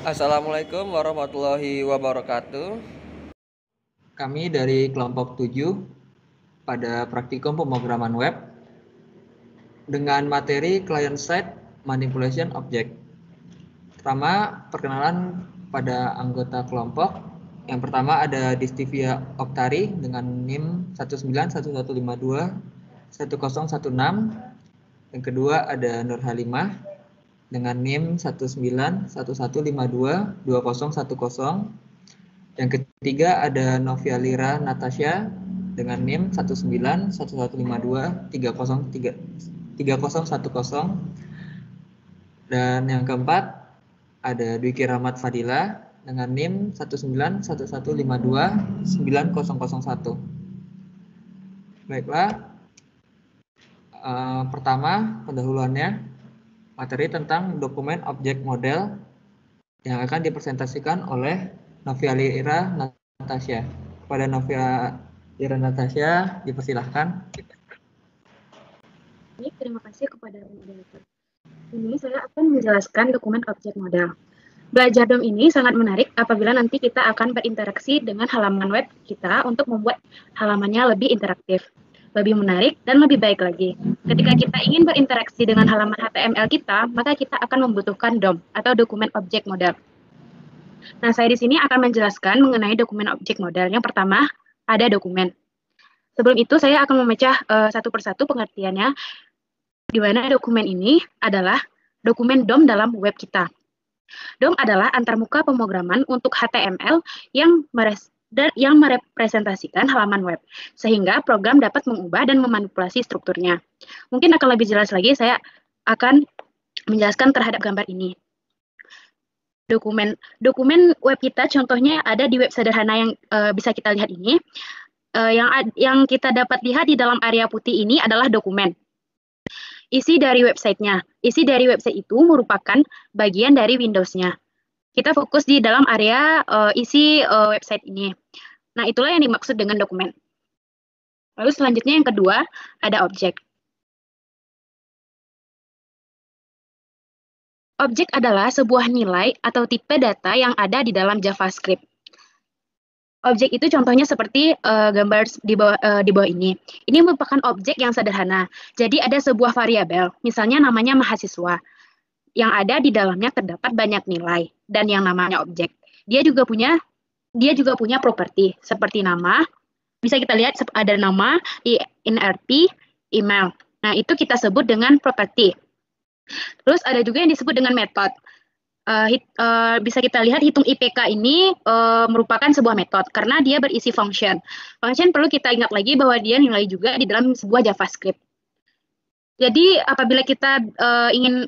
Assalamualaikum warahmatullahi wabarakatuh. Kami dari kelompok 7 pada praktikum pemrograman web dengan materi client-side manipulation object. Pertama, perkenalan pada anggota kelompok. Yang pertama ada Distivia Oktari dengan NIM 19115210116. Yang kedua ada Nur Halimah dengan NIM 19111522010. Yang ketiga ada Novia Lira Natasha dengan NIM 191523010. Dan yang keempat ada Dwiki Rahmat Fadila dengan NIM 19115290001. Baiklah, pertama pendahuluannya materi tentang dokumen objek model yang akan dipresentasikan oleh Novia Lira Natasha. Kepada Novia Lira Natasha, dipersilahkan. Baik, terima kasih kepada moderator. Ini saya akan menjelaskan dokumen objek model. Belajar DOM ini sangat menarik apabila nanti kita akan berinteraksi dengan halaman web kita untuk membuat halamannya lebih interaktif, lebih menarik, dan lebih baik lagi. Ketika kita ingin berinteraksi dengan halaman HTML kita, maka kita akan membutuhkan DOM atau dokumen objek model. Nah, saya di sini akan menjelaskan mengenai dokumen objek model. Yang pertama, ada dokumen. Sebelum itu, saya akan memecah satu persatu pengertiannya, di mana dokumen ini adalah dokumen DOM dalam web kita. DOM adalah antarmuka pemrograman untuk HTML yang merepresentasikan halaman web, sehingga program dapat mengubah dan memanipulasi strukturnya. Mungkin akan lebih jelas lagi, saya akan menjelaskan terhadap gambar ini. Dokumen web kita contohnya ada di web sederhana yang bisa kita lihat ini. Yang kita dapat lihat di dalam area putih ini adalah dokumen. Isi dari websitenya. Isi dari website itu merupakan bagian dari Windows-nya. Kita fokus di dalam area isi website ini. Nah, itulah yang dimaksud dengan dokumen. Lalu selanjutnya yang kedua, ada objek. Objek adalah sebuah nilai atau tipe data yang ada di dalam JavaScript. Objek itu contohnya seperti gambar di bawah ini. Ini merupakan objek yang sederhana. Jadi ada sebuah variabel, misalnya namanya mahasiswa. Yang ada di dalamnya terdapat banyak nilai dan yang namanya objek. Dia juga punya properti seperti nama. Bisa kita lihat ada nama, INRP, email. Nah, itu kita sebut dengan properti. Terus ada juga yang disebut dengan metode. Bisa kita lihat hitung IPK ini merupakan sebuah metode karena dia berisi function. Function perlu kita ingat lagi bahwa dia nilai juga di dalam sebuah JavaScript. Jadi apabila kita ingin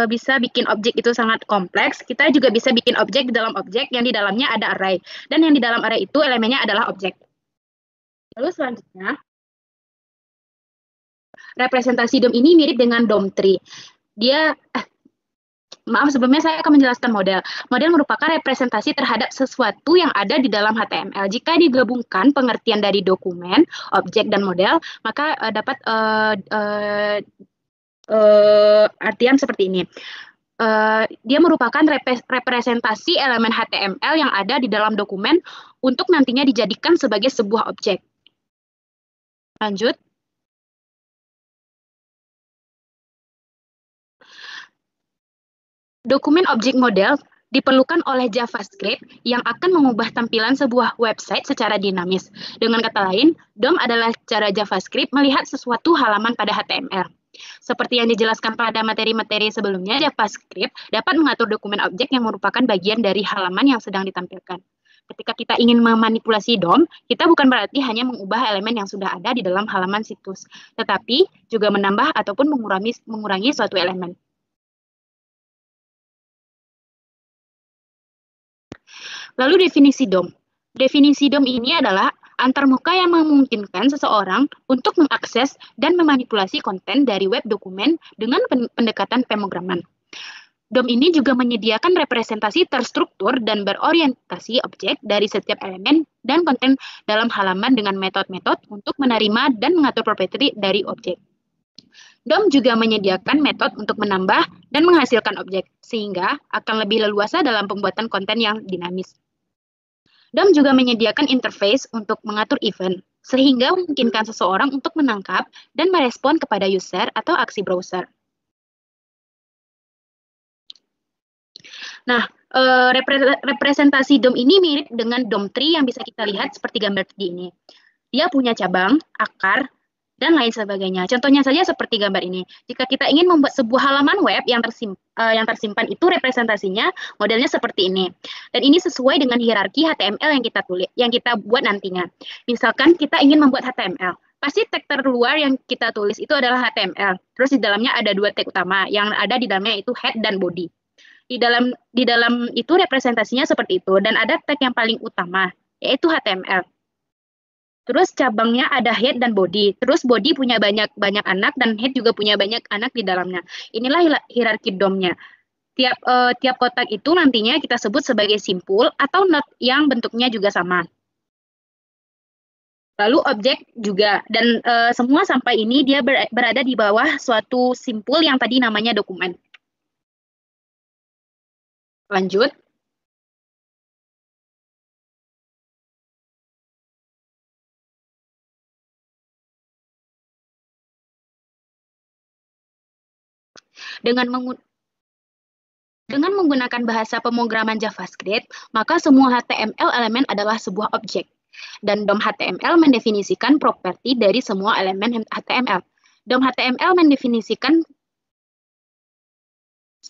bisa bikin objek itu sangat kompleks, kita juga bisa bikin objek di dalam objek yang di dalamnya ada array. Dan yang di dalam array itu elemennya adalah objek. Lalu selanjutnya, representasi DOM ini mirip dengan DOM tree. Sebelumnya saya akan menjelaskan model. Model merupakan representasi terhadap sesuatu yang ada di dalam HTML. Jika digabungkan pengertian dari dokumen, objek, dan model, maka dapat artian seperti ini. Dia merupakan representasi elemen HTML yang ada di dalam dokumen untuk nantinya dijadikan sebagai sebuah objek. Lanjut. Dokumen objek model diperlukan oleh JavaScript yang akan mengubah tampilan sebuah website secara dinamis. Dengan kata lain, DOM adalah cara JavaScript melihat sesuatu halaman pada HTML. Seperti yang dijelaskan pada materi-materi sebelumnya, JavaScript dapat mengatur dokumen objek yang merupakan bagian dari halaman yang sedang ditampilkan. Ketika kita ingin memanipulasi DOM, kita bukan berarti hanya mengubah elemen yang sudah ada di dalam halaman situs, tetapi juga menambah ataupun mengurangi suatu elemen. Lalu definisi DOM. Definisi DOM ini adalah antarmuka yang memungkinkan seseorang untuk mengakses dan memanipulasi konten dari web dokumen dengan pendekatan pemrograman. DOM ini juga menyediakan representasi terstruktur dan berorientasi objek dari setiap elemen dan konten dalam halaman dengan metode-metode untuk menerima dan mengatur properti dari objek. DOM juga menyediakan metode untuk menambah dan menghasilkan objek, sehingga akan lebih leluasa dalam pembuatan konten yang dinamis. DOM juga menyediakan interface untuk mengatur event, sehingga memungkinkan seseorang untuk menangkap dan merespon kepada user atau aksi browser. Nah, representasi DOM ini mirip dengan DOM tree yang bisa kita lihat seperti gambar di ini. Dia punya cabang, akar, dan lain sebagainya. Contohnya saja seperti gambar ini. Jika kita ingin membuat sebuah halaman web yang tersimpan itu representasinya modelnya seperti ini. Dan ini sesuai dengan hierarki HTML yang kita buat nantinya. Misalkan kita ingin membuat HTML. Pasti tag terluar yang kita tulis itu adalah HTML. Terus di dalamnya ada dua tag utama yang ada di dalamnya itu head dan body. Di dalam itu representasinya seperti itu dan ada tag yang paling utama yaitu HTML. Terus cabangnya ada head dan body. Terus body punya banyak anak dan head juga punya banyak anak di dalamnya. Inilah hierarki DOM-nya. Tiap kotak itu nantinya kita sebut sebagai simpul atau node yang bentuknya juga sama. Lalu objek juga dan semua sampai ini dia berada di bawah suatu simpul yang tadi namanya dokumen. Lanjut. Dengan menggunakan bahasa pemrograman JavaScript, maka semua HTML elemen adalah sebuah objek. Dan DOM HTML mendefinisikan properti dari semua elemen HTML. DOM HTML mendefinisikan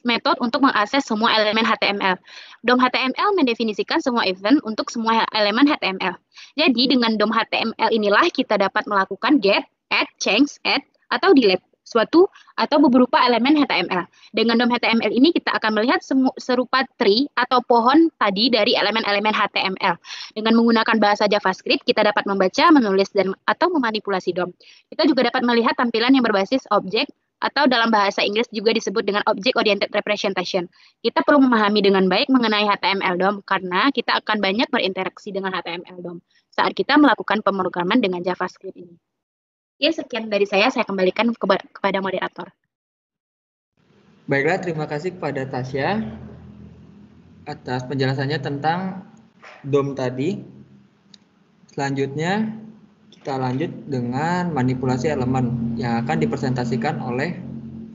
metode untuk mengakses semua elemen HTML. DOM HTML mendefinisikan semua event untuk semua elemen HTML. Jadi dengan DOM HTML inilah kita dapat melakukan get, add, change, add, atau delete suatu atau beberapa elemen HTML. Dengan DOM HTML ini kita akan melihat serupa tree atau pohon tadi dari elemen-elemen HTML. Dengan menggunakan bahasa JavaScript, kita dapat membaca, menulis, atau memanipulasi DOM. Kita juga dapat melihat tampilan yang berbasis objek atau dalam bahasa Inggris juga disebut dengan Object Oriented Representation. Kita perlu memahami dengan baik mengenai HTML DOM karena kita akan banyak berinteraksi dengan HTML DOM saat kita melakukan pemrograman dengan JavaScript ini. Ya, sekian dari saya kembalikan kepada moderator. Baiklah, terima kasih kepada Tasya atas penjelasannya tentang DOM tadi. Selanjutnya kita lanjut dengan manipulasi elemen yang akan dipresentasikan oleh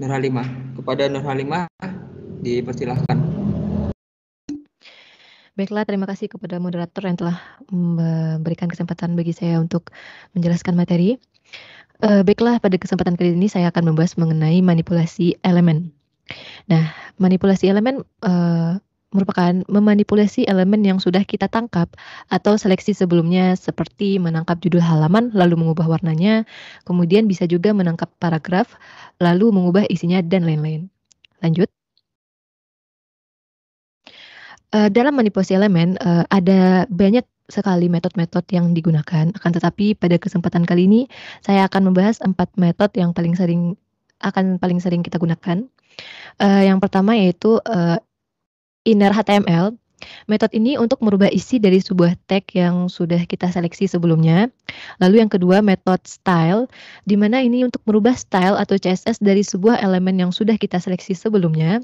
Nur Halimah. Kepada Nur Halimah dipersilahkan. Baiklah, terima kasih kepada moderator yang telah memberikan kesempatan bagi saya untuk menjelaskan materi. Baiklah, pada kesempatan kali ini saya akan membahas mengenai manipulasi elemen. Nah, manipulasi elemen merupakan memanipulasi elemen yang sudah kita tangkap atau seleksi sebelumnya seperti menangkap judul halaman lalu mengubah warnanya, kemudian bisa juga menangkap paragraf lalu mengubah isinya dan lain-lain. Lanjut. Dalam manipulasi elemen ada banyak sekali metode-metode yang digunakan, akan tetapi pada kesempatan kali ini saya akan membahas 4 metode yang paling sering kita gunakan. Yang pertama yaitu inner HTML. Metode ini untuk merubah isi dari sebuah tag yang sudah kita seleksi sebelumnya. Lalu yang kedua metode style, di mana ini untuk merubah style atau CSS dari sebuah elemen yang sudah kita seleksi sebelumnya.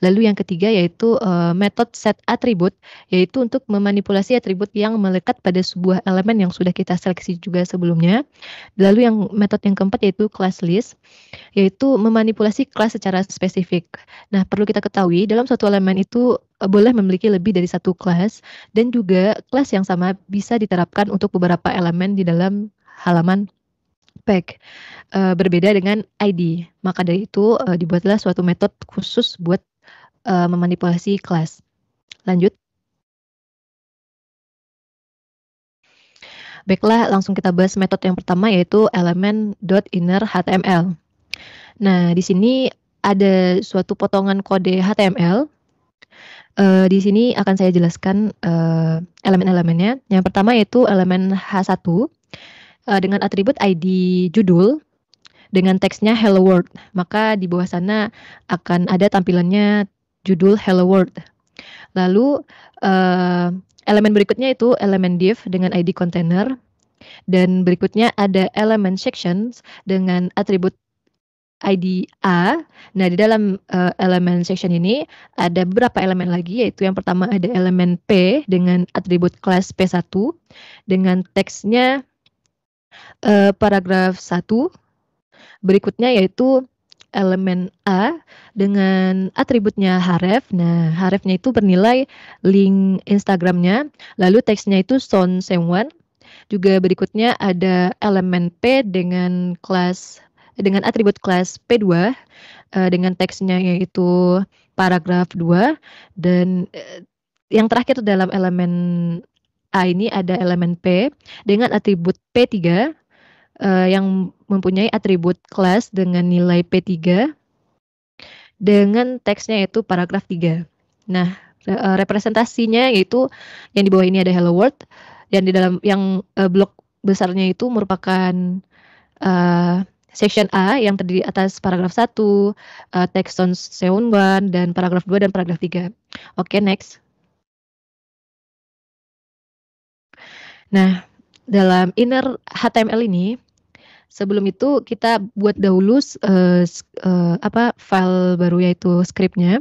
Lalu yang ketiga yaitu metode set attribute, yaitu untuk memanipulasi atribut yang melekat pada sebuah elemen yang sudah kita seleksi juga sebelumnya. Lalu yang metode yang keempat yaitu class list, yaitu memanipulasi kelas secara spesifik. Nah, perlu kita ketahui dalam suatu elemen itu boleh memiliki lebih dari satu kelas dan juga kelas yang sama bisa diterapkan untuk beberapa elemen di dalam halaman pack. Berbeda dengan ID. Maka dari itu dibuatlah suatu metode khusus buat memanipulasi kelas. Lanjut. Baiklah, langsung kita bahas metode yang pertama yaitu element.inner.html. Nah, di sini ada suatu potongan kode HTML. Di sini akan saya jelaskan elemen-elemennya. Yang pertama yaitu elemen H1 dengan atribut ID judul dengan teksnya Hello World. Maka di bawah sana akan ada tampilannya judul Hello World. Lalu elemen berikutnya itu elemen div dengan ID container. Dan berikutnya ada elemen sections dengan atribut ID A. Nah, di dalam elemen section ini ada beberapa elemen lagi, yaitu yang pertama ada elemen P dengan atribut kelas P1 dengan teksnya paragraf 1. Berikutnya yaitu elemen A dengan atributnya href. Nah, hrefnya itu bernilai link Instagramnya, lalu teksnya itu Son Seungwan. Juga berikutnya ada elemen P dengan atribut kelas P2 dengan teksnya yaitu paragraf 2, dan yang terakhir dalam elemen A ini ada elemen P dengan atribut P3 yang mempunyai atribut kelas dengan nilai P3 dengan teksnya yaitu paragraf 3. Nah, representasinya yaitu yang di bawah ini ada Hello World, dan di dalam yang blok besarnya itu merupakan section A yang terdiri atas paragraf 1, teks Son Seungwan, dan paragraf 2 dan paragraf 3. Oke, next. Nah, dalam inner HTML ini, sebelum itu kita buat dahulu file baru yaitu scriptnya.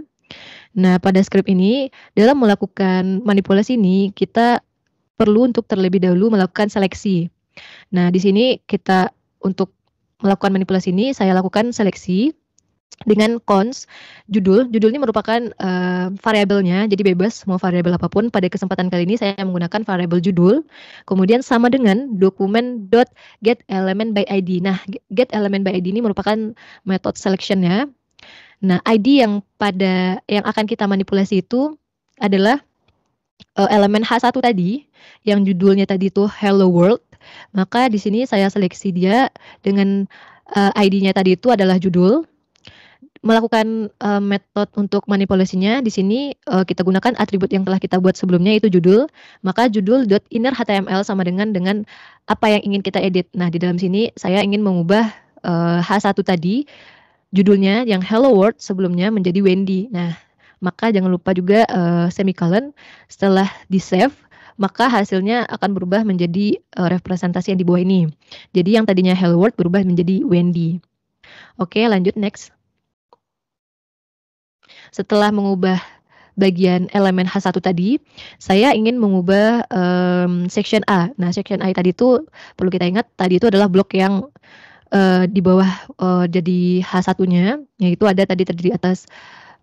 Nah, pada script ini dalam melakukan manipulasi ini kita perlu untuk terlebih dahulu melakukan seleksi. Nah, di sini kita untuk melakukan manipulasi ini saya lakukan seleksi dengan cons judul. Judul ini merupakan variabelnya, jadi bebas mau variabel apapun. Pada kesempatan kali ini saya menggunakan variabel judul, kemudian sama dengan document.getElementById. Nah, getElementById ini merupakan metode selectionnya. Nah, ID yang akan kita manipulasi itu adalah elemen H1 tadi, yang judulnya tadi itu Hello World. Maka di sini saya seleksi dia dengan ID-nya tadi itu adalah judul. Melakukan metode untuk manipulasinya di sini kita gunakan atribut yang telah kita buat sebelumnya itu judul. Maka judul.innerHTML sama dengan apa yang ingin kita edit. Nah, di dalam sini saya ingin mengubah H1 tadi judulnya yang Hello World sebelumnya menjadi Wendy. Nah, maka jangan lupa juga semicolon setelah di save, maka hasilnya akan berubah menjadi representasi yang di bawah ini. Jadi yang tadinya Hello World berubah menjadi Wendy. Oke, lanjut next. Setelah mengubah bagian elemen H1 tadi, saya ingin mengubah section A. Nah, section A tadi itu perlu kita ingat, tadi itu adalah blok yang di bawah jadi H1-nya, yaitu ada tadi terdiri atas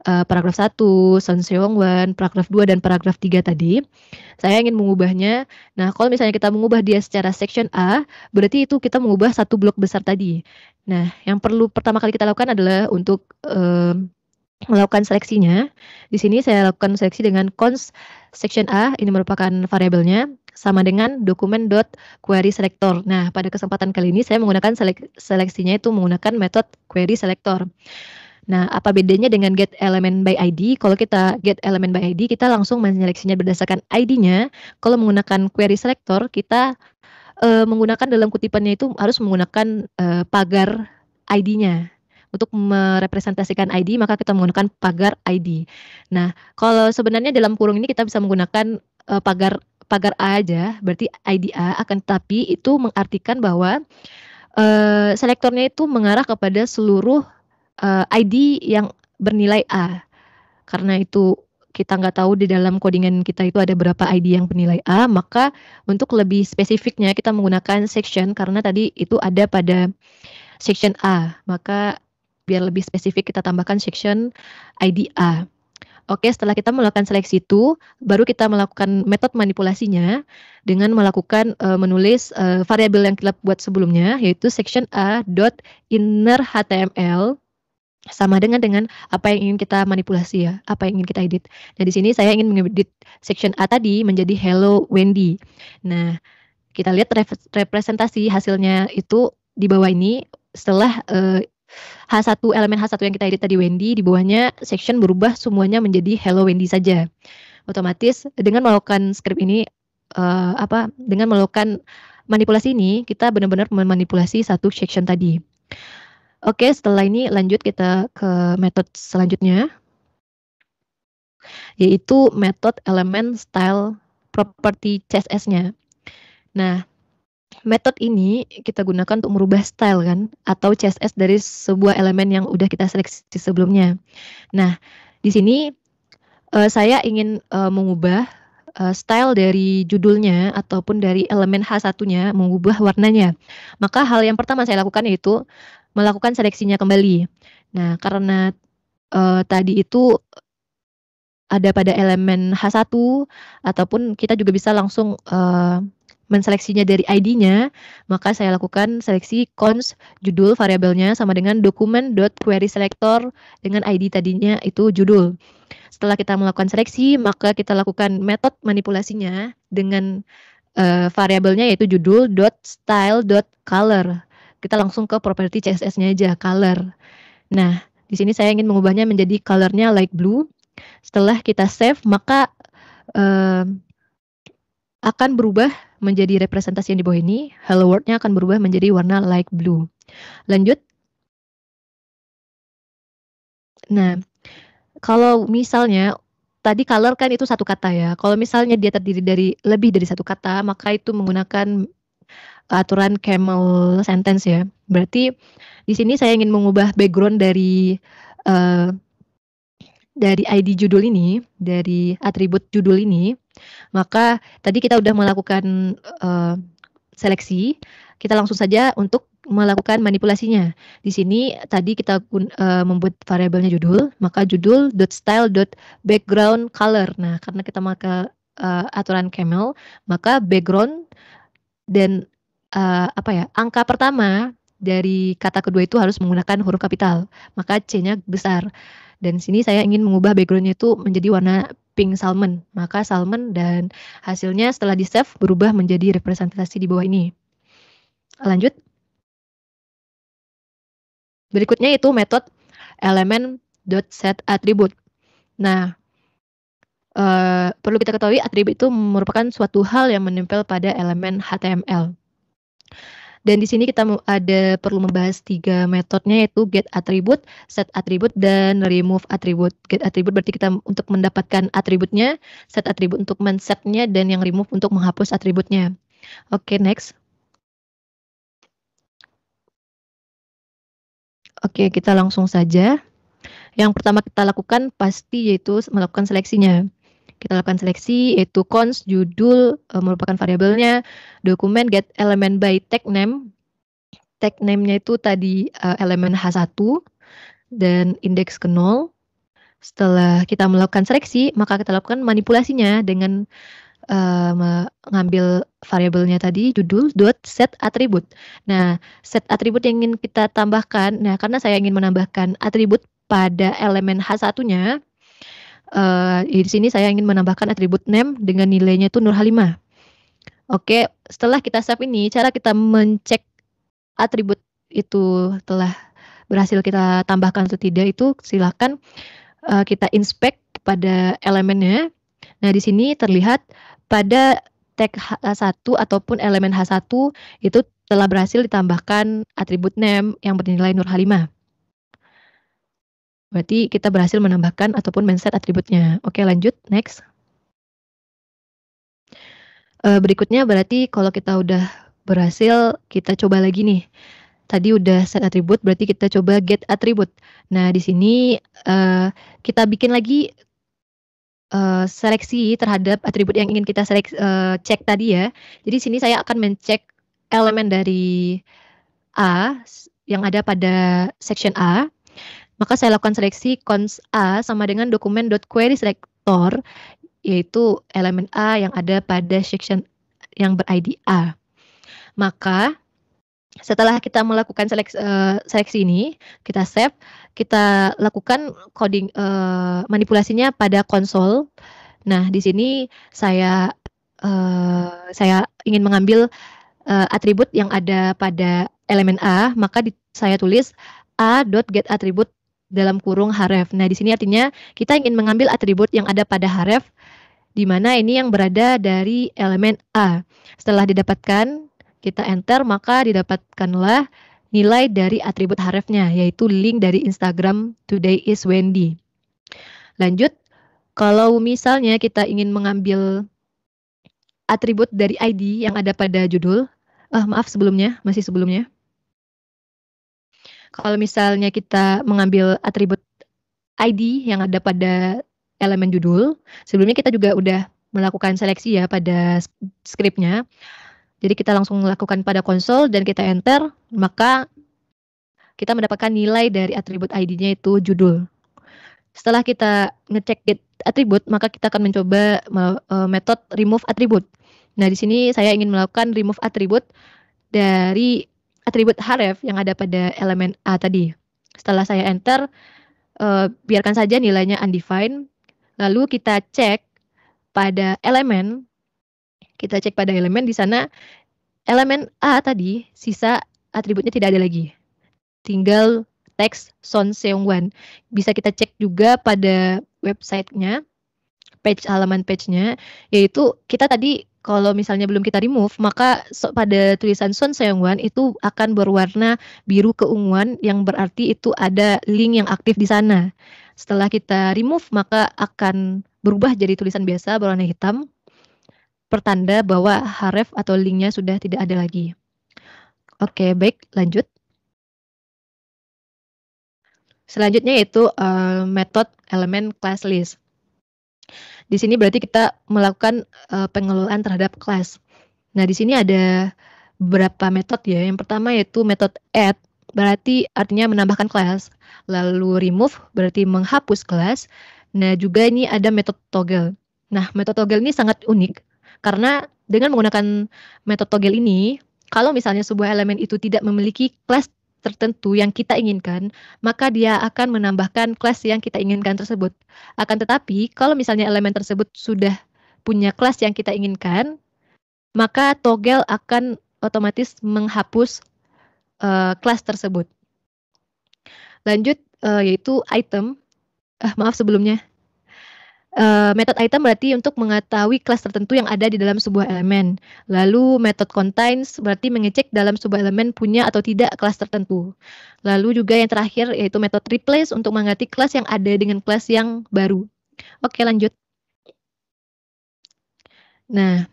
paragraf 1, Son Seungwan, paragraf 2, dan paragraf 3 tadi. Saya ingin mengubahnya. Nah, kalau misalnya kita mengubah dia secara section A, berarti itu kita mengubah satu blok besar tadi. Nah, yang perlu pertama kali kita lakukan adalah untuk melakukan seleksinya. Di sini saya lakukan seleksi dengan cons section A, ini merupakan variabelnya, sama dengan document.querySelector. Nah, pada kesempatan kali ini saya menggunakan seleksinya itu menggunakan metode querySelector. Nah, apa bedanya dengan getElementById? Kalau kita getElementById, kita langsung menyeleksinya berdasarkan ID-nya. Kalau menggunakan querySelector, kita menggunakan dalam kutipannya itu harus menggunakan pagar ID-nya. Untuk merepresentasikan ID, maka kita menggunakan pagar ID. Nah, kalau sebenarnya dalam kurung ini kita bisa menggunakan pagar A aja, berarti ID A, akan tetapi itu mengartikan bahwa selektornya itu mengarah kepada seluruh ID yang bernilai A. Karena itu kita nggak tahu di dalam codingan kita itu ada berapa ID yang bernilai A, maka untuk lebih spesifiknya kita menggunakan section, karena tadi itu ada pada section A, maka biar lebih spesifik kita tambahkan section ID A. Oke, setelah kita melakukan seleksi itu, baru kita melakukan metode manipulasinya dengan melakukan menulis variabel yang kita buat sebelumnya, yaitu section A.innerHTML sama dengan apa yang ingin kita manipulasi ya, apa yang ingin kita edit. Nah, di sini saya ingin mengedit section A tadi menjadi Hello Wendy. Nah, kita lihat representasi hasilnya itu di bawah ini. Setelah elemen H1 yang kita edit tadi Wendy, di bawahnya section berubah semuanya menjadi Hello Wendy saja. Otomatis dengan melakukan script ini dengan melakukan manipulasi ini kita benar-benar memanipulasi satu section tadi. Oke, setelah ini lanjut kita ke metode selanjutnya, yaitu metode elemen style property CSS-nya. Nah, metode ini kita gunakan untuk merubah style kan atau CSS dari sebuah elemen yang udah kita seleksi sebelumnya. Nah, di sini saya ingin mengubah style dari judulnya ataupun dari elemen H1-nya, mengubah warnanya. Maka hal yang pertama saya lakukan yaitu melakukan seleksinya kembali. Nah, karena tadi itu ada pada elemen H1 ataupun kita juga bisa langsung menseleksinya dari ID-nya, maka saya lakukan seleksi const judul variabelnya sama dengan document.querySelector dengan ID tadinya itu judul. Setelah kita melakukan seleksi, maka kita lakukan metode manipulasinya dengan variabelnya yaitu judul.style.color. Kita langsung ke properti CSS-nya aja, color. Nah, di sini saya ingin mengubahnya menjadi color-nya light blue. Setelah kita save, maka akan berubah menjadi representasi yang di bawah ini. Hello World-nya akan berubah menjadi warna light blue. Lanjut. Nah, kalau misalnya tadi color kan itu satu kata ya. Kalau misalnya dia terdiri dari lebih dari satu kata, maka itu menggunakan aturan camel sentence ya. Berarti di sini saya ingin mengubah background dari ID judul ini, dari atribut judul ini. Maka tadi kita udah melakukan seleksi, kita langsung saja untuk melakukan manipulasinya. Di sini tadi kita membuat variabelnya judul, maka judul.style.background color. Nah, karena kita pakai aturan camel, maka background dan angka pertama dari kata kedua itu harus menggunakan huruf kapital, maka C-nya besar. Dan sini saya ingin mengubah background-nya itu menjadi warna pink salmon, maka salmon dan hasilnya setelah di save berubah menjadi representasi di bawah ini. Lanjut. Berikutnya itu metode element.setAttribute. Nah, perlu kita ketahui atribut itu merupakan suatu hal yang menempel pada elemen HTML. Dan di sini kita perlu membahas 3 metodenya yaitu get attribute, set attribute, dan remove attribute. Get attribute berarti kita untuk mendapatkan atributnya, set attribute untuk men-setnya, dan yang remove untuk menghapus atributnya. Oke, next. Oke, kita langsung saja. Yang pertama kita lakukan pasti yaitu melakukan seleksinya. Kita lakukan seleksi yaitu const judul merupakan variabelnya, dokumen get element by tag name. Tag name-nya itu tadi elemen H1 dan indeks ke 0. Setelah kita melakukan seleksi, maka kita lakukan manipulasinya dengan mengambil variabelnya tadi judul.set attribute. Nah, set attribute yang ingin kita tambahkan, nah karena saya ingin menambahkan atribut pada elemen H1-nya, di sini saya ingin menambahkan atribut name dengan nilainya itu Nur Halimah. Oke, setelah kita save ini, cara kita mencek atribut itu telah berhasil kita tambahkan atau tidak itu silakan kita inspect pada elemennya. Nah, di sini terlihat pada tag H1 ataupun elemen H1 itu telah berhasil ditambahkan atribut name yang bernilai Nur Halimah. Berarti kita berhasil menambahkan ataupun men-set atributnya. Oke, lanjut, next. Berikutnya berarti kalau kita udah berhasil, kita coba lagi nih. Tadi udah set atribut, berarti kita coba get atribut. Nah, di sini kita bikin lagi seleksi terhadap atribut yang ingin kita cek tadi ya. Jadi sini saya akan mencek elemen dari A yang ada pada section A. Maka saya lakukan seleksi const A sama dengan document.querySelector, yaitu elemen A yang ada pada section yang ber-ID A. Maka setelah kita melakukan seleksi ini, kita save, kita lakukan coding manipulasinya pada konsol. Nah, di sini saya ingin mengambil atribut yang ada pada elemen A, maka saya tulis a.getAttribute dalam kurung href. Nah, di sini artinya kita ingin mengambil atribut yang ada pada href, di mana ini yang berada dari elemen A. Setelah didapatkan, kita enter, maka didapatkanlah nilai dari atribut hrefnya, yaitu link dari Instagram Today is Wendy. Lanjut, kalau misalnya kita ingin mengambil atribut dari ID yang ada pada judul, Maaf masih sebelumnya. Kalau misalnya kita mengambil atribut ID yang ada pada elemen judul, sebelumnya kita juga udah melakukan seleksi ya pada scriptnya. Jadi kita langsung melakukan pada konsol dan kita enter, maka kita mendapatkan nilai dari atribut ID-nya itu judul. Setelah kita ngecek get atribut, maka kita akan mencoba metode remove atribut. Nah, di sini saya ingin melakukan remove atribut dari atribut href yang ada pada elemen A tadi. Setelah saya enter, biarkan saja nilainya undefined. Lalu kita cek pada elemen. Kita cek pada elemen di sana elemen A tadi sisa atributnya tidak ada lagi. Tinggal teks Son Seong-wan. Bisa kita cek juga pada websitenya, halaman page-nya, yaitu kita tadi kalau misalnya belum kita remove, maka pada tulisan Son Seong-wan itu akan berwarna biru keunguan yang berarti itu ada link yang aktif di sana. Setelah kita remove, maka akan berubah jadi tulisan biasa berwarna hitam, pertanda bahwa href atau linknya sudah tidak ada lagi. Oke, baik, lanjut. Selanjutnya yaitu metode elemen class list. Di sini berarti kita melakukan pengelolaan terhadap kelas. Nah, di sini ada beberapa metode ya. Yang pertama yaitu metode add, berarti artinya menambahkan kelas. Lalu remove berarti menghapus kelas. Nah, juga ini ada metode toggle. Nah, metode toggle ini sangat unik karena dengan menggunakan metode toggle ini, kalau misalnya sebuah elemen itu tidak memiliki kelas tertentu yang kita inginkan, maka dia akan menambahkan kelas yang kita inginkan tersebut. Akan tetapi, kalau misalnya elemen tersebut sudah punya kelas yang kita inginkan, maka toggle akan otomatis menghapus kelas tersebut. Lanjut, yaitu item. Maaf sebelumnya. Method item berarti untuk mengetahui kelas tertentu yang ada di dalam sebuah elemen. Lalu method contains berarti mengecek dalam sebuah elemen punya atau tidak kelas tertentu. Lalu juga yang terakhir yaitu method replace untuk mengganti kelas yang ada dengan kelas yang baru. Oke, lanjut. Nah,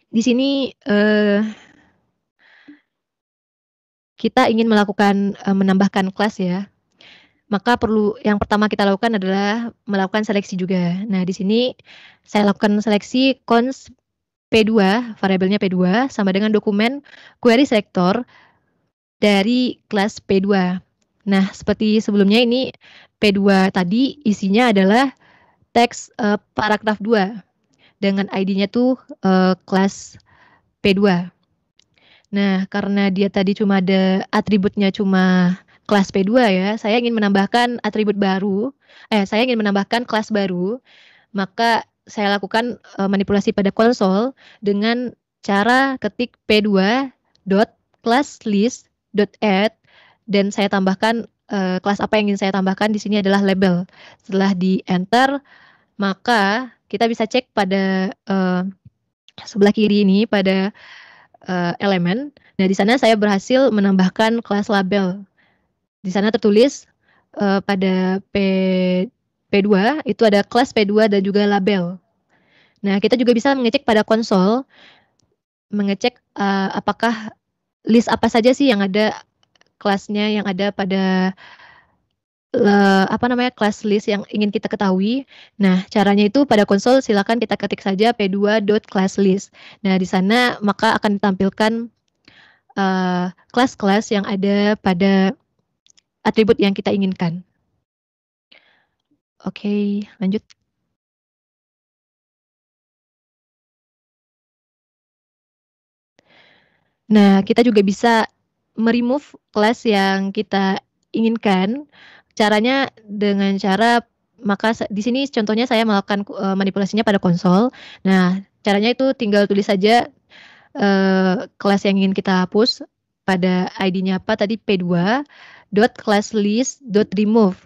di sini kita ingin melakukan menambahkan kelas ya. Maka yang pertama kita lakukan adalah melakukan seleksi juga. Nah, di sini saya lakukan seleksi cons P2, variabelnya P2, sama dengan dokumen query selector dari kelas P2. Nah, seperti sebelumnya ini P2 tadi isinya adalah teks paragraf 2 dengan ID-nya tuh kelas P2. Nah, karena dia tadi cuma ada atributnya cuma kelas P2 ya, saya ingin menambahkan atribut baru, saya ingin menambahkan kelas baru, maka saya lakukan manipulasi pada konsol dengan cara ketik p2.classlist.add dan saya tambahkan kelas apa yang ingin saya tambahkan di sini adalah label. Setelah di enter, maka kita bisa cek pada sebelah kiri ini pada elemen. Nah, di sana saya berhasil menambahkan kelas label. Di sana tertulis pada P2 itu ada kelas P2 dan juga label. Nah, kita juga bisa mengecek pada konsol, mengecek apakah list apa saja sih yang ada kelasnya yang ada pada kelas list yang ingin kita ketahui. Nah, caranya itu pada konsol silakan kita ketik saja p2.classlist. Nah, di sana maka akan ditampilkan kelas-kelas yang ada pada atribut yang kita inginkan. Oke, lanjut. Nah, kita juga bisa meremove kelas yang kita inginkan. Caranya dengan cara, maka di sini contohnya saya melakukan manipulasinya pada konsol. Nah, caranya itu tinggal tulis saja kelas yang ingin kita hapus pada ID-nya apa tadi p2.classlist.remove.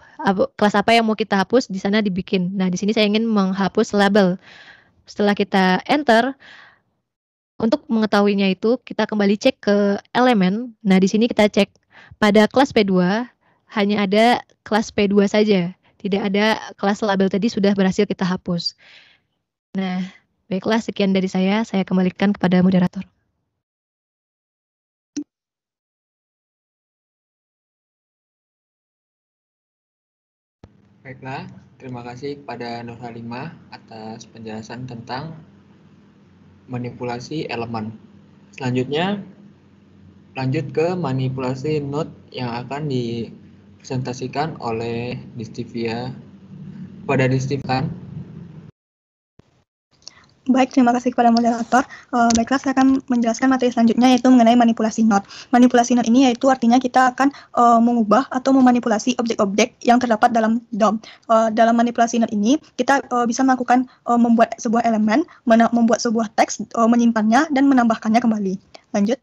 Kelas apa yang mau kita hapus di sana dibikin. Nah, di sini saya ingin menghapus label. Setelah kita enter, untuk mengetahuinya itu kita kembali cek ke elemen. Nah, di sini kita cek pada kelas P2 hanya ada kelas P2 saja. Tidak ada kelas label tadi sudah berhasil kita hapus. Nah, baiklah sekian dari saya kembalikan kepada moderator. Baiklah, terima kasih kepada Nur Halimah atas penjelasan tentang manipulasi elemen. Selanjutnya, lanjut ke manipulasi node yang akan dipresentasikan oleh Distivia. Pada Distivia, Baik, terima kasih kepada moderator. Baiklah, saya akan menjelaskan materi selanjutnya yaitu mengenai manipulasi node. Manipulasi node ini yaitu artinya kita akan mengubah atau memanipulasi objek-objek yang terdapat dalam DOM. Dalam manipulasi node ini, kita bisa melakukan membuat sebuah elemen, membuat sebuah teks, menyimpannya, dan menambahkannya kembali. Lanjut,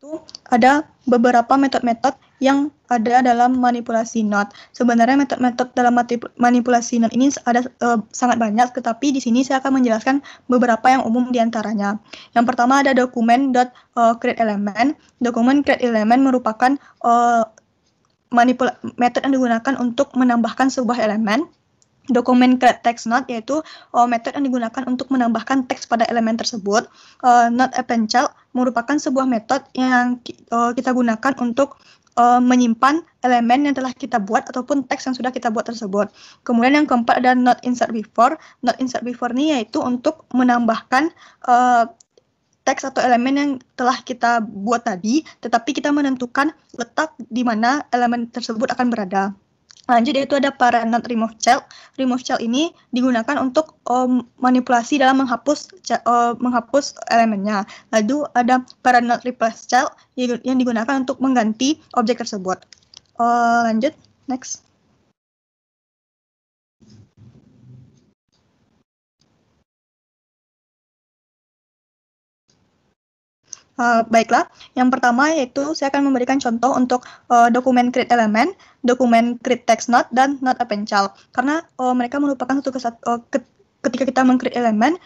ada beberapa metode-metode yang ada dalam manipulasi node. Sebenarnya metode-metode dalam manipulasi node ini ada sangat banyak, tetapi di sini saya akan menjelaskan beberapa yang umum di antaranya. Yang pertama ada document.createElement. Document create element merupakan metode yang digunakan untuk menambahkan sebuah elemen. Dokumen create text node yaitu metode yang digunakan untuk menambahkan teks pada elemen tersebut. Node append child merupakan sebuah metode yang kita gunakan untuk menyimpan elemen yang telah kita buat ataupun teks yang sudah kita buat tersebut. Kemudian yang keempat ada node insert before. Node insert before ini yaitu untuk menambahkan teks atau elemen yang telah kita buat tadi, tetapi kita menentukan letak di mana elemen tersebut akan berada. Lanjut yaitu ada parent node remove child. Remove child ini digunakan untuk manipulasi dalam menghapus elemennya. Lalu ada parent node replace child yang digunakan untuk mengganti objek tersebut. Lanjut, next. Baiklah, yang pertama yaitu saya akan memberikan contoh untuk dokumen create element, dokumen create text node, dan node append child. Karena mereka merupakan satu ketika kita meng-create elemen,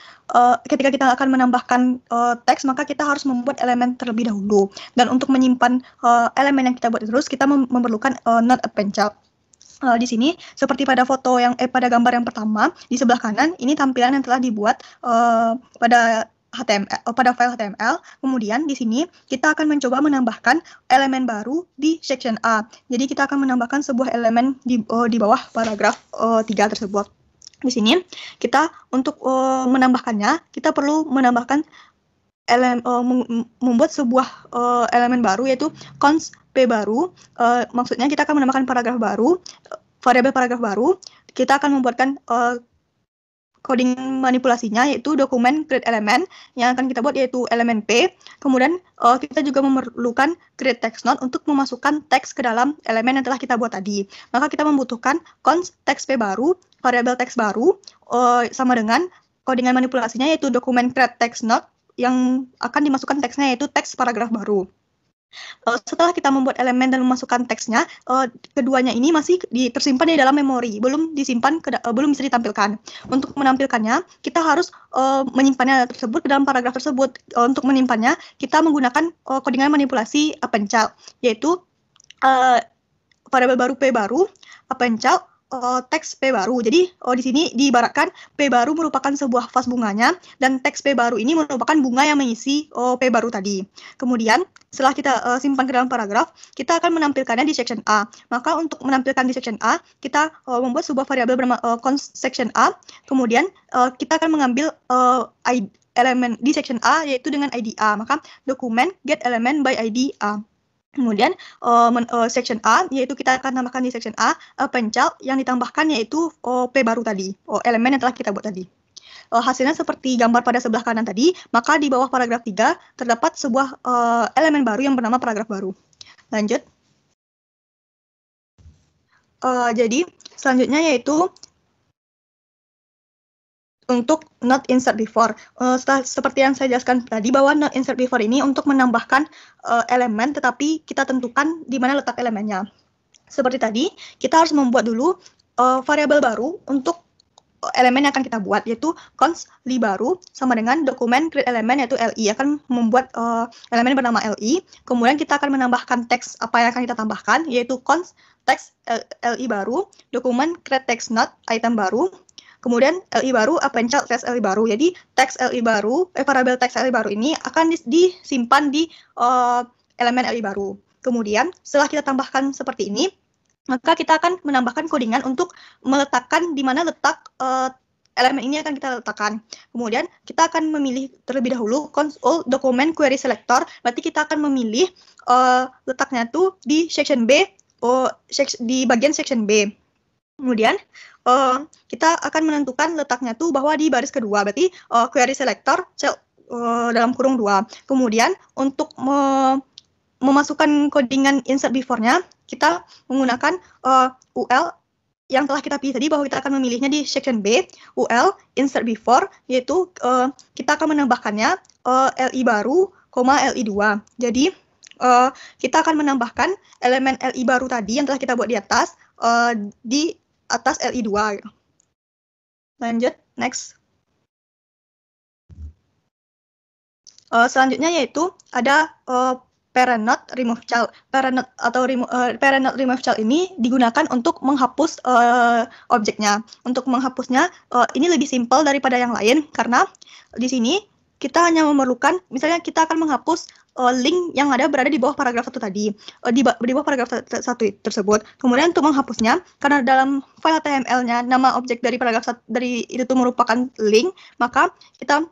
ketika kita akan menambahkan teks, maka kita harus membuat elemen terlebih dahulu. Dan untuk menyimpan elemen yang kita buat terus, kita memerlukan node append child. Di sini, seperti pada foto pada gambar yang pertama, di sebelah kanan, ini tampilan yang telah dibuat pada file HTML. Kemudian di sini kita akan mencoba menambahkan elemen baru di section A. Jadi kita akan menambahkan sebuah elemen di bawah paragraf 3 tersebut. Di sini kita untuk menambahkannya, kita perlu menambahkan membuat sebuah elemen baru yaitu const p baru. Maksudnya kita akan menambahkan paragraf baru, variabel paragraf baru. Kita akan membuatkan coding manipulasinya yaitu dokumen create element yang akan kita buat yaitu elemen P. Kemudian kita juga memerlukan create text node untuk memasukkan teks ke dalam elemen yang telah kita buat tadi. Maka kita membutuhkan const text P baru, variabel teks baru sama dengan codingan manipulasinya yaitu dokumen create text node yang akan dimasukkan teksnya yaitu teks paragraf baru. Setelah kita membuat elemen dan memasukkan teksnya, keduanya ini masih tersimpan di dalam memori, belum bisa ditampilkan. Untuk menampilkannya, kita harus menyimpannya tersebut ke dalam paragraf tersebut. Untuk menyimpannya, kita menggunakan codingan manipulasi append child, yaitu variabel baru P baru, append child, teks P baru. Jadi di sini diibaratkan P baru merupakan sebuah vas bunganya dan teks P baru ini merupakan bunga yang mengisi P baru tadi. Kemudian setelah kita simpan ke dalam paragraf, kita akan menampilkannya di section A. Maka untuk menampilkan di section A, kita membuat sebuah variabel bernama const section A. Kemudian kita akan mengambil elemen di section A yaitu dengan ID A. Maka dokumen get element by ID A. Kemudian section A yaitu kita akan tambahkan di section A append child yang ditambahkan yaitu P baru tadi, elemen yang telah kita buat tadi. Hasilnya seperti gambar pada sebelah kanan tadi, maka di bawah paragraf 3 terdapat sebuah elemen baru yang bernama paragraf baru. Lanjut. Jadi selanjutnya yaitu untuk not insert before. Seperti yang saya jelaskan tadi bahwa not insert before ini untuk menambahkan elemen tetapi kita tentukan di mana letak elemennya. Seperti tadi, kita harus membuat dulu variabel baru untuk elemen yang akan kita buat yaitu const li baru sama dengan dokumen create element yaitu li akan membuat elemen bernama li. Kemudian kita akan menambahkan teks apa yang akan kita tambahkan yaitu const text li baru, dokumen create text node item baru. Kemudian li baru append child teks li baru. Jadi teks li baru, variabel teks li baru ini akan disimpan di elemen li baru. Kemudian setelah kita tambahkan seperti ini, maka kita akan menambahkan codingan untuk meletakkan di mana letak elemen ini akan kita letakkan. Kemudian kita akan memilih terlebih dahulu console document query selector. Berarti kita akan memilih letaknya tuh di section B, di bagian section B. Kemudian kita akan menentukan letaknya tuh bahwa di baris kedua. Berarti query selector cell dalam kurung 2. Kemudian untuk memasukkan codingan insert before-nya, kita menggunakan UL yang telah kita pilih tadi, bahwa kita akan memilihnya di section B, UL insert before, yaitu kita akan menambahkannya LI baru, LI 2. Jadi kita akan menambahkan elemen LI baru tadi yang telah kita buat di atas LI 2. Lanjut, next. Selanjutnya yaitu ada parent node remove child. Parent node remove child ini digunakan untuk menghapus objeknya. Untuk menghapusnya ini lebih simpel daripada yang lain, karena di sini kita hanya memerlukan, misalnya kita akan menghapus link yang berada di bawah paragraf 1 tadi, di bawah paragraf 1 tersebut. Kemudian untuk menghapusnya, karena dalam file HTML-nya nama objek dari paragraf 1 dari itu merupakan link, maka kita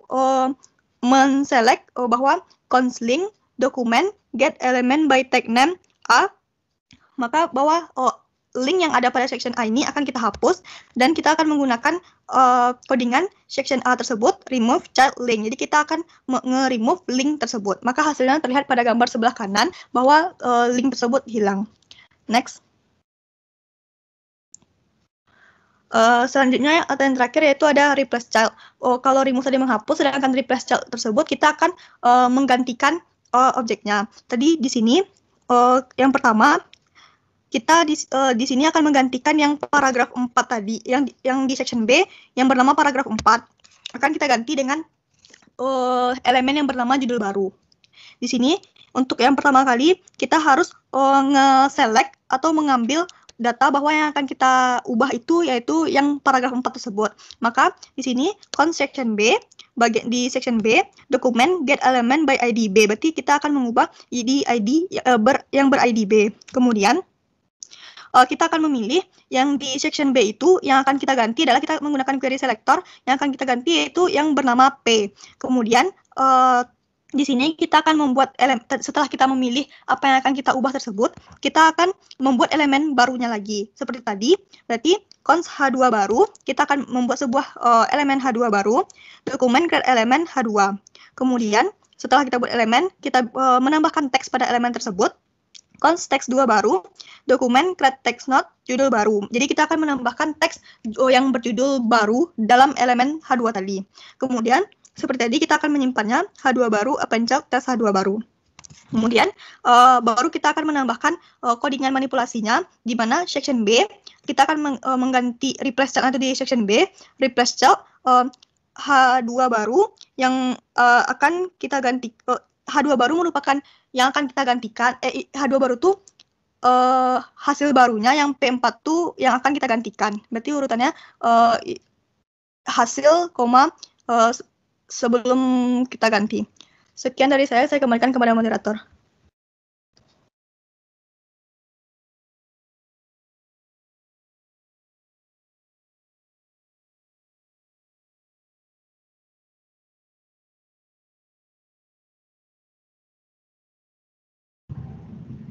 men-select bahwa const link dokumen get element by tag name A, maka bahwa link yang ada pada section A ini akan kita hapus, dan kita akan menggunakan codingan section A tersebut remove child link. Jadi kita akan nge-remove link tersebut. Maka hasilnya terlihat pada gambar sebelah kanan bahwa link tersebut hilang. Next. Selanjutnya atau yang terakhir yaitu ada replace child. Kalau remove tadi menghapus, sedangkan replace child tersebut kita akan menggantikan objeknya. Tadi di sini yang pertama kita di sini akan menggantikan yang paragraf 4 tadi, yang di section B yang bernama paragraf 4 akan kita ganti dengan elemen yang bernama judul baru. Di sini untuk yang pertama kali kita harus nge-select atau mengambil data bahwa yang akan kita ubah itu yaitu yang paragraf 4 tersebut. Maka di sini const section B, di section B dokumen get element by ID B. Berarti kita akan mengubah ID yang ber-ID B. Kemudian kita akan memilih yang di section B itu yang akan kita ganti adalah kita menggunakan query selector, yang akan kita ganti yaitu yang bernama P. Kemudian di sini kita akan membuat setelah kita memilih apa yang akan kita ubah tersebut, kita akan membuat elemen barunya lagi. Seperti tadi, berarti const H2 baru, kita akan membuat sebuah elemen H2 baru, dokumen create elemen H2. Kemudian, setelah kita buat elemen, kita menambahkan teks pada elemen tersebut, const text 2 baru, dokumen create text node judul baru. Jadi kita akan menambahkan teks yang berjudul baru dalam elemen H2 tadi. Kemudian, seperti tadi kita akan menyimpannya H2 baru, append child tes H2 baru. Kemudian baru kita akan menambahkan codingan manipulasinya, di mana section B kita akan mengganti replace child atau di section B, replace child H2 baru yang akan kita ganti. H2 baru merupakan yang akan kita gantikan. H2 baru tuh hasil barunya, yang P4 tuh yang akan kita gantikan. Berarti urutannya hasil, sebelum kita ganti. Sekian dari saya kembalikan kepada moderator.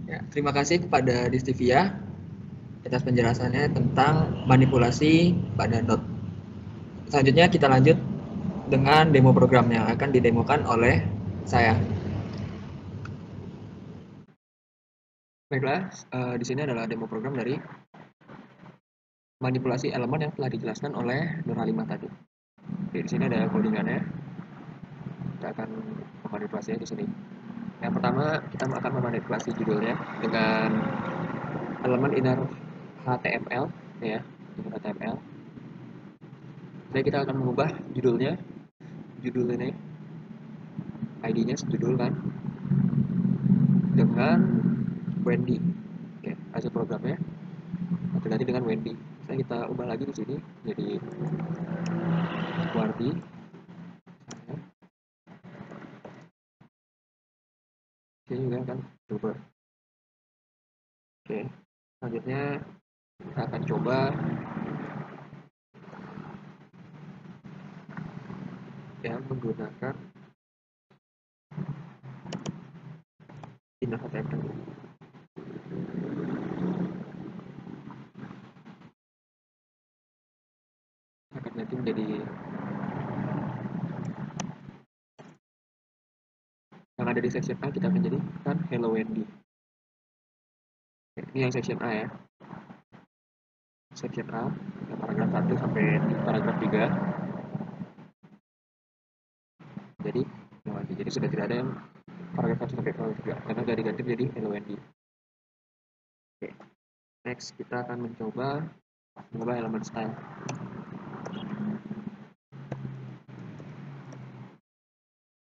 Ya, terima kasih kepada Distivia atas penjelasannya tentang manipulasi pada node. Selanjutnya kita lanjut dengan demo program yang akan didemokan oleh saya. Baiklah, di sini adalah demo program dari manipulasi elemen yang telah dijelaskan oleh Nur Halimah tadi. Oke, di sini ada codingannya. Kita akan memanipulasinya di sini. Yang pertama, kita akan memanipulasi judulnya dengan elemen inner HTML, ya, inner HTML. Jadi kita akan mengubah judul ini, ID-nya sejudul kan, dengan Wendy. Oke, hasil programnya ganti dengan Wendy. Saya kita ubah lagi di sini jadi Wardi. Oke, juga kan coba. Oke, Selanjutnya kita akan coba yang menggunakan inner HTML. Akan ganti menjadi yang ada di section A, kita akan jadikan Hello Wendy. Ini yang section A ya. Section A, yang paragraf 1 sampai paragraf 3. Jadi sudah tidak ada yang paragraf 1 sampai paragraf 3 karena sudah diganti menjadi Hello Wendy. Oke. Next, kita akan mengubah elemen style.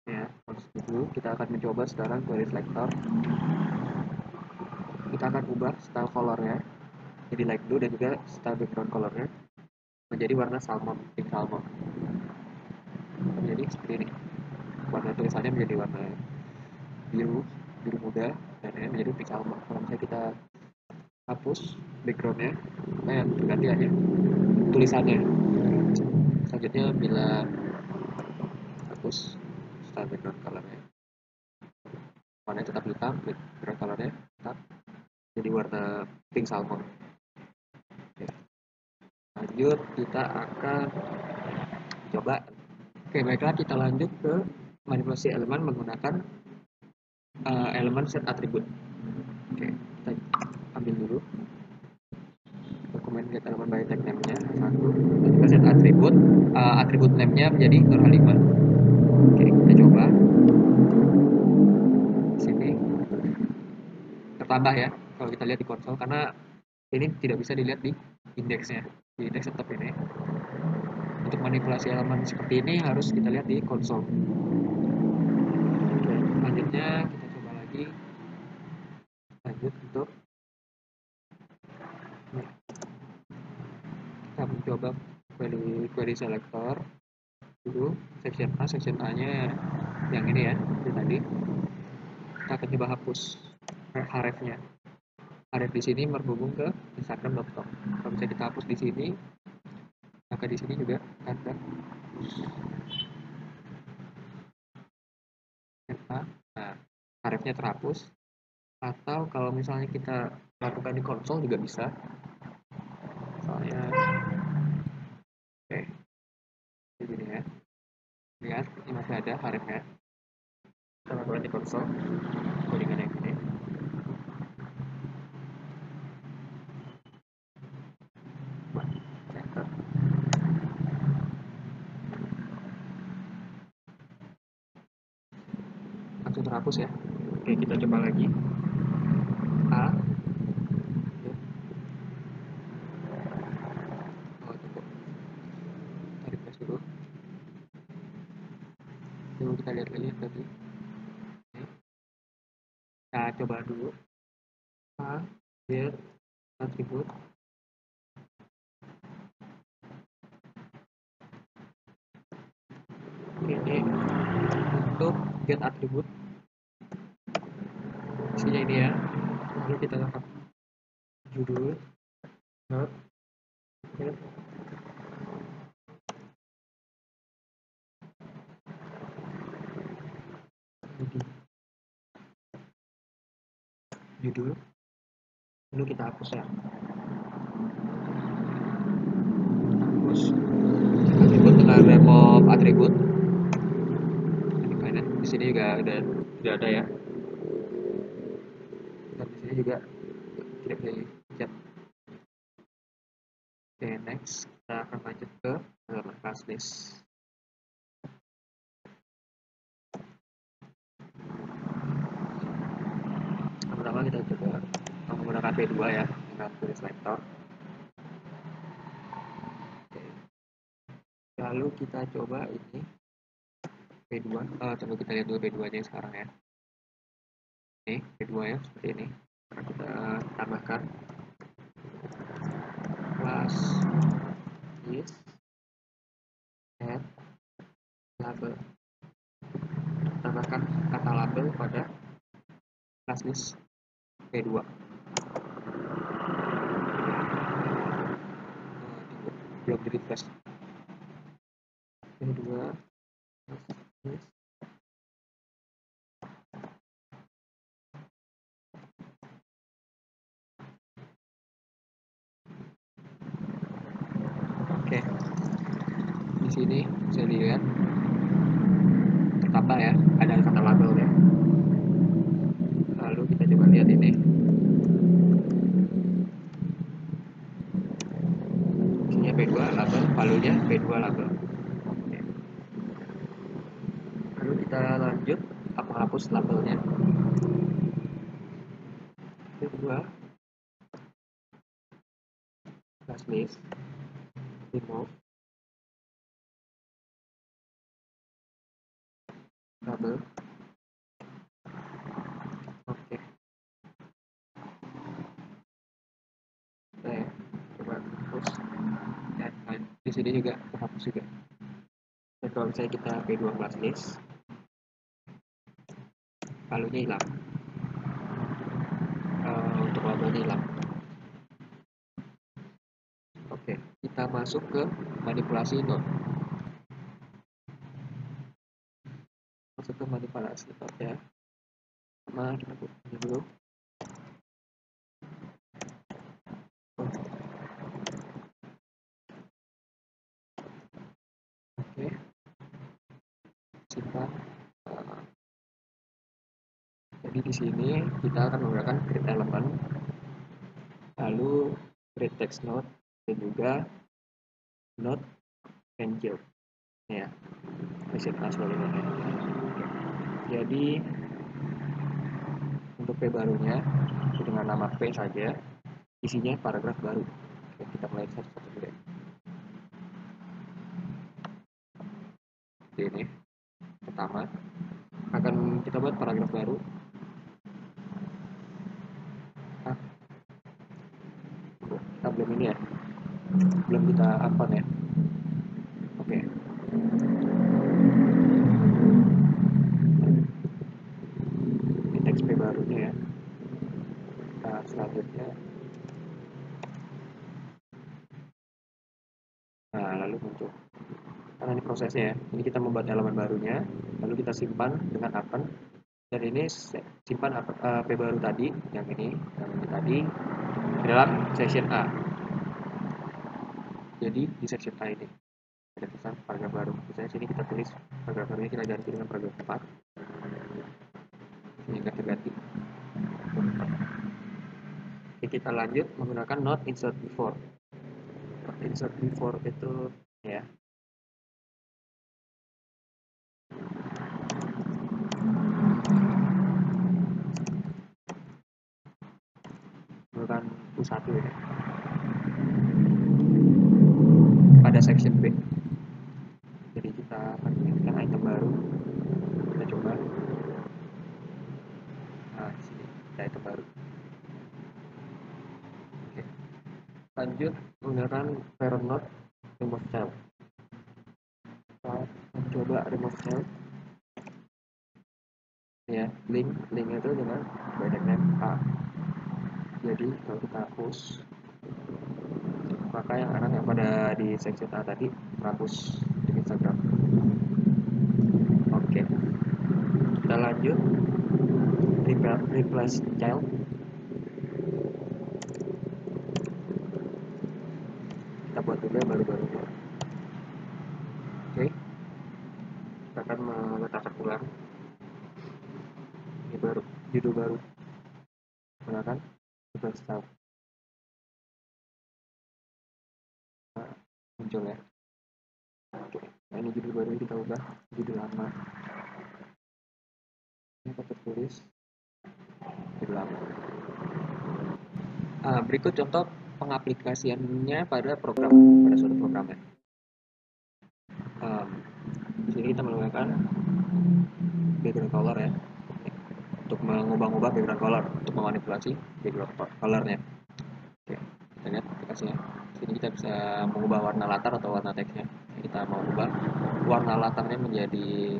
Ya, dulu kita akan mencoba sekarang query selector. Kita akan ubah style colornya jadi light blue dan juga style background colornya menjadi warna salmon, pink salmon. Jadi seperti ini. Warna tulisannya menjadi warna biru muda dan ini menjadi pink salmon. Kalau misalnya kita hapus backgroundnya, ganti aja tulisannya. Selanjutnya bila hapus style background colornya, warnanya tetap hitam, background colornya tetap jadi warna pink salmon. Oke. Lanjut kita akan coba. Oke, baiklah, kita lanjut ke manipulasi elemen menggunakan elemen set atribut. Oke, kita ambil dulu dokumen get elemen by tag name-nya satu, dan kita set atribut name-nya menjadi Nur5. Oke, kita coba. Sini tertambah ya kalau kita lihat di konsol, karena ini tidak bisa dilihat di indeksnya, di indeks tetap ini. Untuk manipulasi elemen seperti ini harus kita lihat di konsol. Oke, selanjutnya kita coba lagi. Lanjut untuk kita mencoba query selector dulu, section A. Section A-nya yang ini ya, seperti tadi. Kita akan coba hapus href-nya. Href di sini berhubung ke instagram.com. Kalau bisa kita hapus di sini, maka di sini juga ada nah, href-nya terhapus. Atau kalau misalnya kita lakukan di konsol juga bisa. Misalnya oke, begini ya. Lihat, ini masih ada href-nya. Kita lakukan di konsol codingan yang ini. Langsung terhapus ya. Oke, kita coba lagi. A. Oh, tunggu. Kita refresh dulu. Coba kita lihat lagi tadi. Kita coba dulu. A. Get atribut. Ini untuk get atribut. Isinya ini ya. Lalu kita lengkap judul, not, get, judul, lalu kita hapus ya. Hapus atribut dengan remove atribut. Di sini juga udah tidak ada ya. Dan di sini juga tidak bisa dicat. Oke, next kita akan lanjut ke halaman class list. Pertama kita coba menggunakan P2 ya dengan query selector. Oke. Lalu kita coba ini P2. Coba kita lihat dulu P2 nya sekarang ya. Ini P2 ya, seperti ini. Nah, kita tambahkan class list add label. Tambahkan kata label pada class list P2. belum di refresh. Ini 2 Oke, di sini bisa dilihat tertambah ya, ada kata label ya. Lalu kita coba lihat ini. Isinya P2 label, valuenya P2 label. Oke. Lalu kita lanjut hapus labelnya. P2 class list, remove label. Oke. Saya coba hapus. Dan di sini juga hapus juga. Dan kalau misalnya kita P2 class list, valuenya hilang. Untuk labelnya hilang. Oke, kita masuk ke manipulasi node. Masuk ke manipulasi node ya. Sama kita buka ini dulu. Oke, simpan. Jadi di sini kita akan menggunakan create element, lalu create text node, dan juga node angel ya, reset password ini. Jadi untuk P barunya dengan nama P saja, isinya paragraf baru. Oke, kita mulai satu-satu dulu. Ini pertama akan kita buat paragraf baru. Kita belum ini ya, belum kita upload ya. Oke. Ini teks P barunya ya. Nah, selanjutnya lalu muncul karena ini prosesnya ya. Ini kita membuat elemen barunya, lalu kita simpan dengan append, dan ini simpan P baru tadi, yang ini tadi di dalam section A. Jadi di section A ini ada tulisan paragraf baru. Misalnya sini kita tulis paragraf barunya, kita ganti dengan paragraf 4. Ini kita ganti. Oke, kita lanjut menggunakan not insert before. Not insert before itu ya. Menggunakan U1 ya. Pada section B. Jadi kita akan menambahkan item baru. Kita coba. Nah, di sini ada item baru. Oke. Lanjut menggunakan parent node remove child. Kita mencoba remove child. Ya, link itu dengan basic name A. Jadi kalau kita hapus, maka yang anak yang pada di section A tadi terhapus di Instagram. Oke, kita lanjut replace child. Kita buat dulu yang baru-baru. Oke, kita akan meletakkan ulang ini baru, judul baru menggunakan replace child. Muncul ya. Oke, nah ini judul baru, kita ubah judul lama. Ini kita tulis judul lama. Berikut contoh pengaplikasiannya pada program, pada suatu program ya. Di sini kita menggunakan background color ya, untuk mengubah-ubah background color, untuk memanipulasi background colornya. Oke, kita lihat aplikasinya. Sini kita bisa mengubah warna latar atau warna teksnya. Kita mau ubah warna latarnya menjadi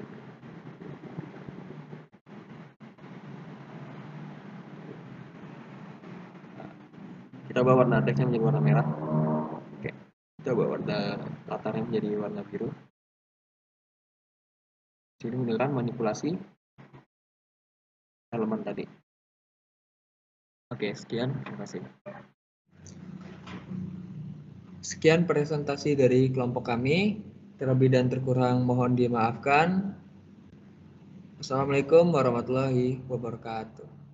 kita ubah warna teksnya menjadi warna merah. Oke, Kita ubah warna latarnya menjadi warna biru. Sini menggunakan manipulasi elemen tadi. Oke, sekian. Terima kasih. Sekian presentasi dari kelompok kami. Terlebih dan terkurang mohon dimaafkan. Assalamualaikum warahmatullahi wabarakatuh.